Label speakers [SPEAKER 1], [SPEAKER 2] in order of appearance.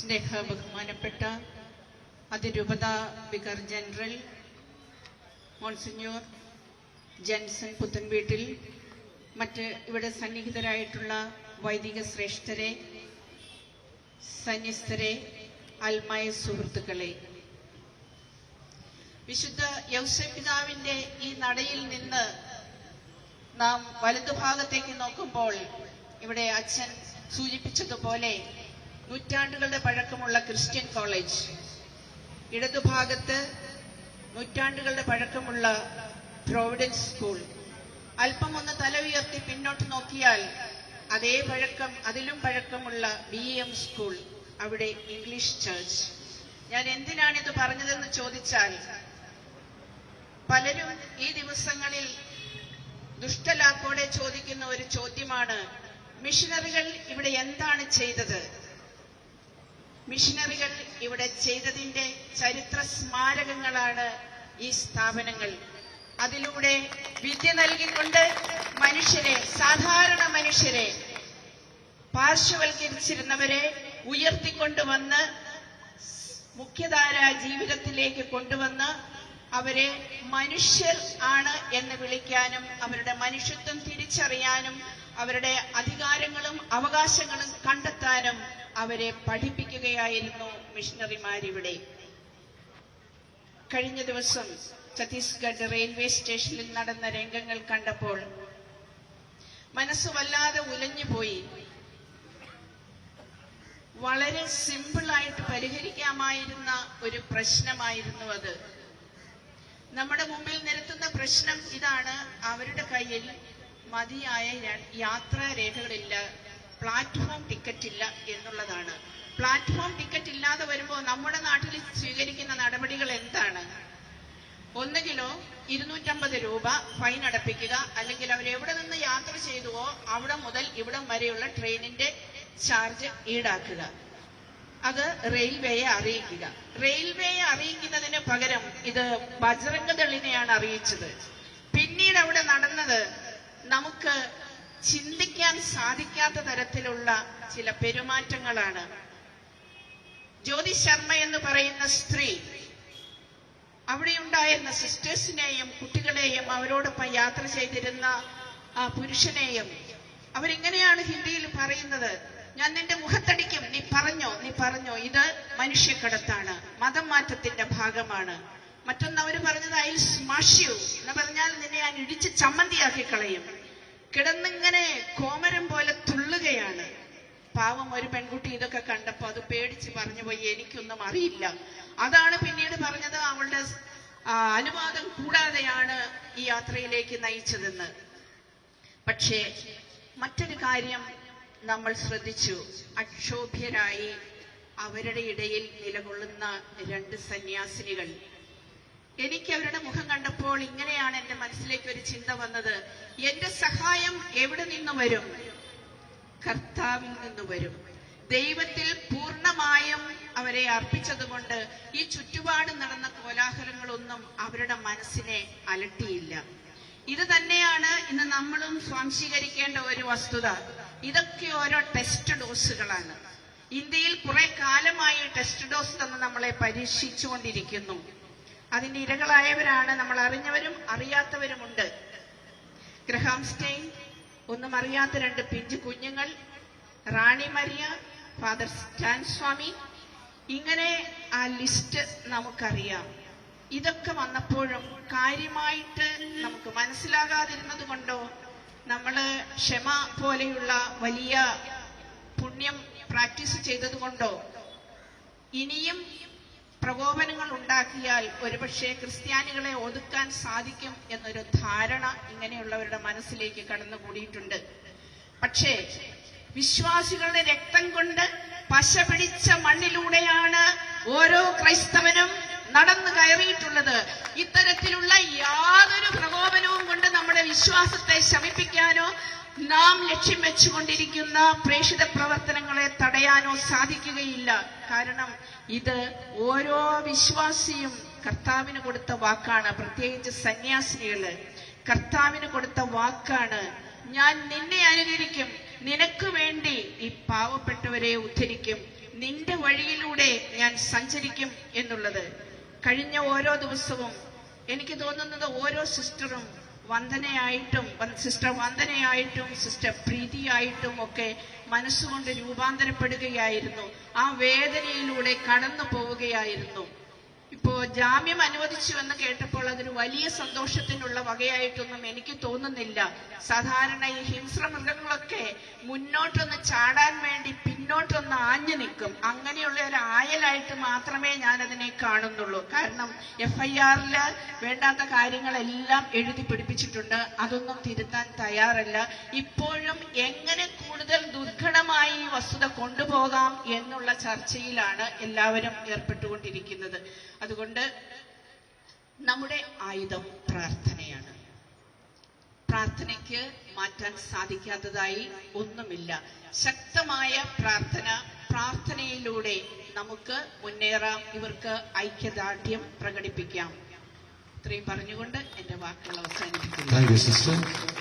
[SPEAKER 1] സ്നേഹ ബഹുമാനപ്പെട്ട അതിരൂപത vicar general monsignor Jenson പുത്തൻവീട്ടിൽ, മറ്റ് ഇവിടെ സന്നിഹിതരായിട്ടുള്ള വൈദിക ശ്രേഷ്ഠരെ, സന്യസ്തരെ, ആത്മായ സുഹൃത്തുക്കളെ, വിശുദ്ധ യൗസേപ്പ് പിതാവിന്റെ ഈ നടയിൽ നിന്ന് നാം വലതുഭാഗത്തേക്ക് നോക്കുമ്പോൾ ഇവിടെ അച്ഛൻ സൂചിപ്പിച്ചതുപോലെ നൂറ്റാണ്ടുകളുടെ പഴക്കമുള്ള ക്രിസ്ത്യൻ കോളേജ്, ഇടതുഭാഗത്ത് നൂറ്റാണ്ടുകളുടെ പഴക്കമുള്ള പ്രോവിഡൻസ് സ്കൂൾ, അല്പം ഒന്ന് തല ഉയർത്തി പിന്നോട്ട് നോക്കിയാൽ അതേ പഴക്കം, അതിലും പഴക്കമുള്ള BM സ്കൂൾ, അവിടെ ഇംഗ്ലീഷ് ചർച്ച്. ഞാൻ എന്തിനാണിത് പറഞ്ഞതെന്ന് ചോദിച്ചാൽ, പലരും ഈ ദിവസങ്ങളിൽ ദുഷ്ടലാക്കോടെ ചോദിക്കുന്ന ഒരു ചോദ്യമാണ്, മിഷനറികൾ ഇവിടെ എന്താണ് ചെയ്തത്? മിഷനറികൾ ഇവിടെ ചെയ്തതിന്റെ ചരിത്ര സ്മാരകങ്ങളാണ് ഈ സ്ഥാപനങ്ങൾ. അതിലൂടെ വിദ്യ നൽകിക്കൊണ്ട് മനുഷ്യരെ, സാധാരണ മനുഷ്യരെ, പാർശ്വവൽക്കരിച്ചിരുന്നവരെ ഉയർത്തിക്കൊണ്ടുവന്ന് മുഖ്യധാര ജീവിതത്തിലേക്ക് കൊണ്ടുവന്ന് അവരെ മനുഷ്യർ ആണ് എന്ന് വിളിക്കാനും അവരുടെ മനുഷ്യത്വം തിരിച്ചറിയാനും അവരുടെ അധികാരങ്ങളും അവകാശങ്ങളും കണ്ടെത്താനും അവരെ പഠിപ്പിക്കുകയായിരുന്നു മിഷണറിമാരിവിടെ. കഴിഞ്ഞ ദിവസം ഛത്തീസ്ഗഡ് റെയിൽവേ സ്റ്റേഷനിൽ നടന്ന രംഗങ്ങൾ കണ്ടപ്പോൾ മനസ്സ് വല്ലാതെ ഉലഞ്ഞുപോയി. വളരെ സിമ്പിളായിട്ട് പരിഹരിക്കാമായിരുന്ന ഒരു പ്രശ്നമായിരുന്നു അത്. നമ്മുടെ മുമ്പിൽ നിരത്തുന്ന പ്രശ്നം ഇതാണ്: അവരുടെ കയ്യിൽ മതിയായ യാത്രാരേഖകളില്ല, പ്ലാറ്റ്ഫോം ടിക്കറ്റ് ഇല്ല എന്നുള്ളതാണ്. പ്ലാറ്റ്ഫോം ടിക്കറ്റ് ഇല്ലാതെ വരുമ്പോൾ നമ്മുടെ നാട്ടിൽ സ്വീകരിക്കുന്ന നടപടികൾ എന്താണ്? ഒന്നുകിലോ 250 രൂപ ഫൈൻ അടപ്പിക്കുക, അല്ലെങ്കിൽ അവരെവിടെ നിന്ന് യാത്ര ചെയ്തുവോ അവിടെ മുതൽ ഇവിടം വരെയുള്ള ട്രെയിനിന്റെ ചാർജ് ഈടാക്കുക. അത് റെയിൽവേയെ അറിയിക്കുക. റെയിൽവേയെ അറിയിക്കുന്നതിന് പകരം ഇത് ബജ്റംഗദളിനെയാണ് അറിയിച്ചത്. പിന്നീട് അവിടെ നടന്നത് നമുക്ക് ചിന്തിക്കാൻ സാധിക്കാത്ത തരത്തിലുള്ള ചില പെരുമാറ്റങ്ങളാണ്. ജ്യോതി ശർമ്മ എന്ന് പറയുന്ന സ്ത്രീ, അവിടെയുണ്ടായിരുന്ന സിസ്റ്റേഴ്സിനെയും കുട്ടികളെയും അവരോടൊപ്പം യാത്ര ചെയ്തിരുന്ന ആ പുരുഷനെയും അവരിങ്ങനെയാണ് ഹിന്ദിയിൽ പറയുന്നത്: ഞാൻ നിന്റെ മുഖത്തടിക്കും, നീ പറഞ്ഞോ, ഇത് മനുഷ്യക്കടത്താണ്, മതം മാറ്റത്തിന്റെ ഭാഗമാണ്. മറ്റൊന്ന് അവർ പറഞ്ഞത് ഐ വിൽ സ്മാഷ് യു എന്ന് പറഞ്ഞാൽ നിന്നെ ഞാൻ ഇടിച്ച് ചമ്മന്തിയാക്കി കളയും. കിടന്നിങ്ങനെ കോമരം പോലെ തുള്ളുകയാണ്. പാവം ഒരു പെൺകുട്ടി ഇതൊക്കെ കണ്ടപ്പോ അത് പേടിച്ച് പറഞ്ഞു പോയി, എനിക്കൊന്നും അറിയില്ല. അതാണ് പിന്നീട് പറഞ്ഞത് അവളുടെ അനുവാദം കൂടാതെയാണ് ഈ യാത്രയിലേക്ക് നയിച്ചതെന്ന്. പക്ഷേ മറ്റൊരു കാര്യം നമ്മൾ ശ്രദ്ധിച്ചു. അക്ഷോഭ്യരായി അവരുടെ ഇടയിൽ നിലകൊള്ളുന്ന 2 സന്യാസിനികൾ. എനിക്ക് അവരുടെ മുഖം കണ്ടപ്പോൾ ഇങ്ങനെയാണ് എന്റെ മനസ്സിലേക്ക് ഒരു ചിന്ത വന്നത്: എന്റെ സഹായം എവിടെ നിന്ന് വരും? കർത്താവിൽ നിന്ന് വരും. ദൈവത്തിൽ പൂർണ്ണമായും അവരെ അർപ്പിച്ചതുകൊണ്ട് ഈ ചുറ്റുപാട് നടന്ന കോലാഹലങ്ങളൊന്നും അവരുടെ മനസ്സിനെ അലട്ടിയില്ല. ഇത് തന്നെയാണ് ഇന്ന് നമ്മളും സ്വാംശീകരിക്കേണ്ട ഒരു വസ്തുത. ഇതൊക്കെ ഓരോ ടെസ്റ്റ് ഡോസുകളാണ്. ഇന്ത്യയിൽ കുറെ കാലമായി ടെസ്റ്റ് ഡോസ് തന്ന് നമ്മളെ പരീക്ഷിച്ചുകൊണ്ടിരിക്കുന്നു. അതിന്റെ ഇരകളായവരാണ് നമ്മൾ, അറിഞ്ഞവരും അറിയാത്തവരുമുണ്ട്. ഗ്രഹാം സ്റ്റെയിൻ, ഒന്നും അറിയാത്ത 2 പിഞ്ചു കുഞ്ഞുങ്ങൾ, റാണി മരിയ, ഫാദർ സ്റ്റാൻ സ്വാമി, ഇങ്ങനെ ആ ലിസ്റ്റ് നമുക്കറിയാം. ഇതൊക്കെ വന്നപ്പോഴും കാര്യമായിട്ട് നമുക്ക് മനസ്സിലാകാതിരുന്നത് കൊണ്ടോ, നമ്മള് ക്ഷമ പോലെയുള്ള വലിയ പുണ്യം പ്രാക്ടീസ് ചെയ്തത് കൊണ്ടോ, ഇനിയും പ്രകോപനങ്ങൾ ഉണ്ടാക്കിയാൽ ഒരുപക്ഷെ ക്രിസ്ത്യാനികളെ ഒതുക്കാൻ സാധിക്കും എന്നൊരു ധാരണ ഇങ്ങനെയുള്ളവരുടെ മനസ്സിലേക്ക് കടന്നുകൂടിയിട്ടുണ്ട്. പക്ഷേ വിശ്വാസികളുടെ രക്തം കൊണ്ട് പശ പിടിച്ച മണ്ണിലൂടെയാണ് ഓരോ ക്രൈസ്തവനും നടന്നു കയറിയിട്ടുള്ളത്. ഇത്തരത്തിലുള്ള യാതൊരു പ്രകോപനവും കൊണ്ട് നമ്മുടെ വിശ്വാസത്തെ ശമിപ്പിക്കാനോ നാം ലക്ഷ്യം വെച്ചുകൊണ്ടിരിക്കുന്ന പ്രേക്ഷിത പ്രവർത്തനങ്ങളെ തടയാനോ സാധിക്കുകയില്ല. കാരണം ഇത് ഓരോ വിശ്വാസിയും കർത്താവിന് കൊടുത്ത വാക്കാണ്. പ്രത്യേകിച്ച് സന്യാസിനികള് കർത്താവിന് കൊടുത്ത വാക്കാണ്: ഞാൻ നിന്നെ അനുകരിക്കും, നിനക്ക് വേണ്ടി ഈ പാവപ്പെട്ടവരെ ഉദ്ധരിക്കും, നിന്റെ വഴിയിലൂടെ ഞാൻ സഞ്ചരിക്കും എന്നുള്ളത്. കഴിഞ്ഞ ഓരോ ദിവസവും എനിക്ക് തോന്നുന്നത് ഓരോ സിസ്റ്ററും സിസ്റ്റർ വന്ദനയായിട്ടും സിസ്റ്റർ പ്രീതിയായിട്ടും ഒക്കെ മനസ്സുകൊണ്ട് രൂപാന്തരപ്പെടുകയായിരുന്നു. ആ വേദനയിലൂടെ കടന്നു പോവുകയായിരുന്നു. ഇപ്പോ ജാമ്യം അനുവദിച്ചുവെന്ന് കേട്ടപ്പോൾ അതൊരു വലിയ സന്തോഷത്തിനുള്ള വകയായിട്ടൊന്നും എനിക്ക് തോന്നുന്നില്ല. സാധാരണ ഈ ഹിംസ്ര മൃഗങ്ങളൊക്കെ മുന്നോട്ടൊന്ന് ചാടാൻ വേണ്ടി പിന്നോട്ടൊന്ന് ആഞ്ഞു നിൽക്കും. അങ്ങനെയുള്ള ഒരു ആയലായിട്ട് മാത്രമേ ഞാൻ അതിനെ കാണുന്നുള്ളൂ. കാരണം FIR-ൽ വേണ്ടാത്ത കാര്യങ്ങളെല്ലാം എഴുതി പിടിപ്പിച്ചിട്ടുണ്ട്. അതൊന്നും തിരുത്താൻ തയ്യാറല്ല. ഇപ്പോഴും എങ്ങനെ കൂടുതൽ ദുർഘടമായി ഈ വസ്തുത കൊണ്ടുപോകാം എന്നുള്ള ചർച്ചയിലാണ് എല്ലാവരും ഏർപ്പെട്ടുകൊണ്ടിരിക്കുന്നത്. അതുകൊണ്ട് നമ്മുടെ ആയുധം പ്രാർത്ഥനയാണ്. പ്രാർത്ഥനയ്ക്ക് മാറ്റാൻ സാധിക്കാത്തതായി ഒന്നുമില്ല. ശക്തമായ പ്രാർത്ഥനയിലൂടെ നമുക്ക് മുന്നേറാം. ഇവർക്ക് ഐക്യദാർഢ്യം പ്രകടിപ്പിക്കാം. ഇത്രയും പറഞ്ഞുകൊണ്ട് എന്റെ വാക്കുകൾ അവസാനിപ്പിക്കുന്നു.